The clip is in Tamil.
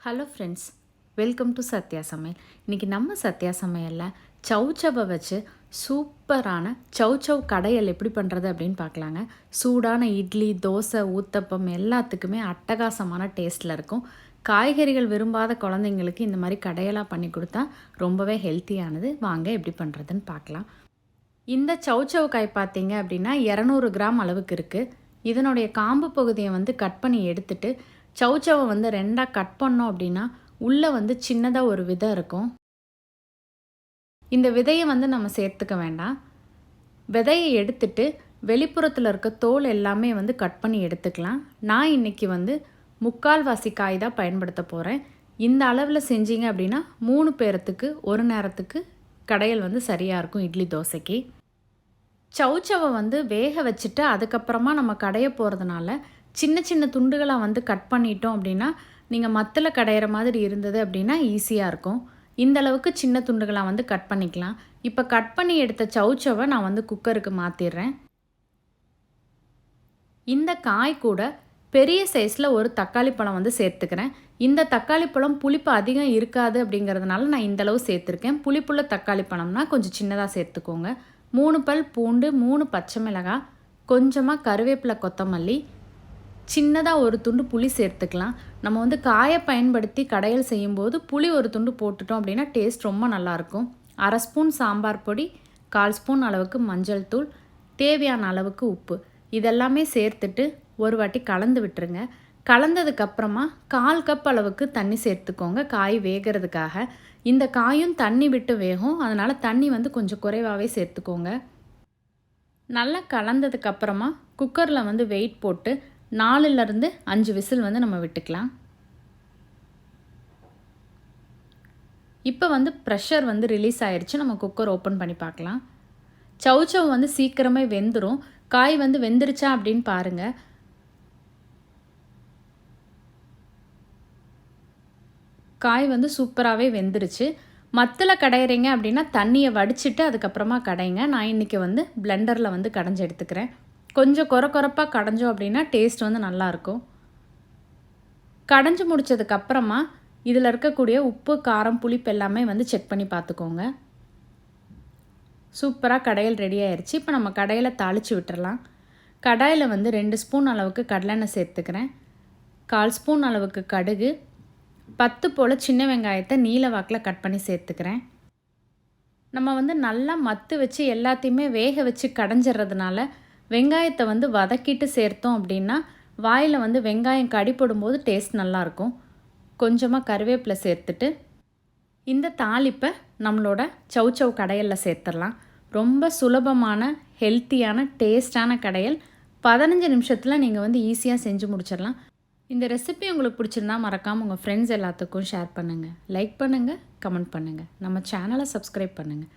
Hello friends, welcome to Sathya சமையல். இன்றைக்கி நம்ம சத்யா சமையலில் சௌச்சவை வச்சு சூப்பரான சௌச்சவ் கடையல் எப்படி பண்ணுறது அப்படின்னு பார்க்கலாங்க. சூடான இட்லி, தோசை, ஊத்தப்பம் எல்லாத்துக்குமே அட்டகாசமான டேஸ்ட்டில் இருக்கும். காய்கறிகள் விரும்பாத குழந்தைங்களுக்கு இந்த மாதிரி கடையெல்லாம் பண்ணி கொடுத்தா ரொம்பவே ஹெல்த்தியானது. வாங்க எப்படி பண்ணுறதுன்னு பார்க்கலாம். இந்த சௌச்சவ் காய் பார்த்தீங்க அப்படின்னா 200 கிராம் அளவுக்கு இருக்குது. இதனுடைய காம்பு பகுதியை கட் பண்ணி எடுத்துட்டு சௌச்சவை ரெண்டாக கட் பண்ணோம் அப்படின்னா உள்ளே சின்னதாக ஒரு விதை இருக்கும். இந்த விதையை நம்ம சேர்த்துக்க வேண்டாம். விதையை எடுத்துட்டு வெளிப்புறத்தில் இருக்க தோல் எல்லாமே கட் பண்ணி எடுத்துக்கலாம். நான் இன்றைக்கி 3/4 காய் தான் பயன்படுத்த போகிறேன். இந்த அளவில் செஞ்சீங்க அப்படின்னா 3 பேர்த்துக்கு ஒரு நேரத்துக்கு கடையல் சரியாக இருக்கும் இட்லி தோசைக்கு. சௌச்சவை வேக வச்சுட்டு அதுக்கப்புறமா நம்ம கடைய போகிறதுனால சின்ன சின்ன துண்டுகளாக கட் பண்ணிட்டோம் அப்படின்னா நீங்கள் மத்தில் கடையிற மாதிரி இருந்தது அப்படின்னா ஈஸியாக இருக்கும். இந்தளவுக்கு சின்ன துண்டுகளாக கட் பண்ணிக்கலாம். இப்போ கட் பண்ணி எடுத்த சௌச்சவை நான் குக்கருக்கு மாற்றிடுறேன். இந்த காய் கூட பெரிய சைஸில் ஒரு தக்காளி பழம் சேர்த்துக்கிறேன். இந்த தக்காளி பழம் புளிப்பு அதிகம் இருக்காது அப்படிங்கிறதுனால நான் இந்தளவு சேர்த்துருக்கேன். புளிப்புள்ள தக்காளி பழம்னா கொஞ்சம் சின்னதாக சேர்த்துக்கோங்க. 3 பல் பூண்டு, 3 பச்சை மிளகாய், கொஞ்சமாக கருவேப்பிலை, கொத்தமல்லி, சின்னதாக ஒரு துண்டு புளி சேர்த்துக்கலாம். நம்ம காயை பயன்படுத்தி கடையல் செய்யும்போது புளி ஒரு துண்டு போட்டுட்டோம் அப்படின்னா டேஸ்ட் ரொம்ப நல்லாயிருக்கும். 1/2 ஸ்பூன் சாம்பார் பொடி, 1/4 ஸ்பூன் அளவுக்கு மஞ்சள் தூள், தேவையான அளவுக்கு உப்பு, இதெல்லாமே சேர்த்துட்டு ஒரு வாட்டி கலந்து விட்டுருங்க. கலந்ததுக்கப்புறமா 1/4 கப் அளவுக்கு தண்ணி சேர்த்துக்கோங்க காய் வேகிறதுக்காக. இந்த காயும் தண்ணி விட்டு வேகும், அதனால் தண்ணி கொஞ்சம் குறைவாகவே சேர்த்துக்கோங்க. நல்லா கலந்ததுக்கப்புறமா குக்கரில் வெயிட் போட்டு 4லேருந்து 5 விசில் நம்ம விட்டுக்கலாம். இப்போ ப்ரெஷர் ரிலீஸ் ஆயிடுச்சு. நம்ம குக்கர் ஓப்பன் பண்ணி பார்க்கலாம். சௌச்சவ் சீக்கிரமே வெந்துடும். காய் வெந்துருச்சா அப்படின்னு பாருங்கள். காய் சூப்பராகவே வெந்துருச்சு. மத்தில் கடையிறீங்க அப்படின்னா தண்ணியை வடிச்சிட்டு அதுக்கப்புறமா கடைங்க. நான் இன்றைக்கி பிளெண்டரில் கடைஞ்சி எடுத்துக்கிறேன். கொஞ்சம் கொரப்பாக கடைஞ்சோம் அப்படின்னா டேஸ்ட் நல்லாயிருக்கும். கடைஞ்சி முடித்ததுக்கப்புறமா இதில் இருக்கக்கூடிய உப்பு, காரம், புளிப்பு எல்லாமே செக் பண்ணி பார்த்துக்கோங்க. சூப்பராக கடையல் ரெடி ஆயிடுச்சு. இப்போ நம்ம கடையில் தாளித்து விட்டுறலாம். கடாயில் 2 ஸ்பூன் அளவுக்கு கடலெண்ணெய் சேர்த்துக்கிறேன். 1/4 ஸ்பூன் அளவுக்கு கடுகு, 10 போல் சின்ன வெங்காயத்தை நீல வாக்கில் கட் பண்ணி சேர்த்துக்கிறேன். நம்ம நல்லா மத்து வச்சு எல்லாத்தையுமே வேக வச்சு கடைஞ்சிட்றதுனால வெங்காயத்தை வதக்கிட்டு சேர்த்தோம் அப்படின்னா வாயில் வெங்காயம் கடிப்படும்போது டேஸ்ட் நல்லாயிருக்கும். கொஞ்சமாக கருவேப்பிலை சேர்த்துட்டு இந்த தாளிப்பை நம்மளோட சௌச்சவ் கடையலில் சேர்த்துடலாம். ரொம்ப சுலபமான ஹெல்த்தியான டேஸ்டான கடையல் 15 நிமிஷத்தில் நீங்கள் ஈஸியாக செஞ்சு முடிச்சிடலாம். இந்த ரெசிபி உங்களுக்கு பிடிச்சிருந்தா மறக்காமல் உங்கள் ஃப்ரெண்ட்ஸ் எல்லாத்துக்கும் ஷேர் பண்ணுங்கள், லைக் பண்ணுங்கள், கமெண்ட் பண்ணுங்கள், நம்ம சேனலை சப்ஸ்கிரைப் பண்ணுங்கள்.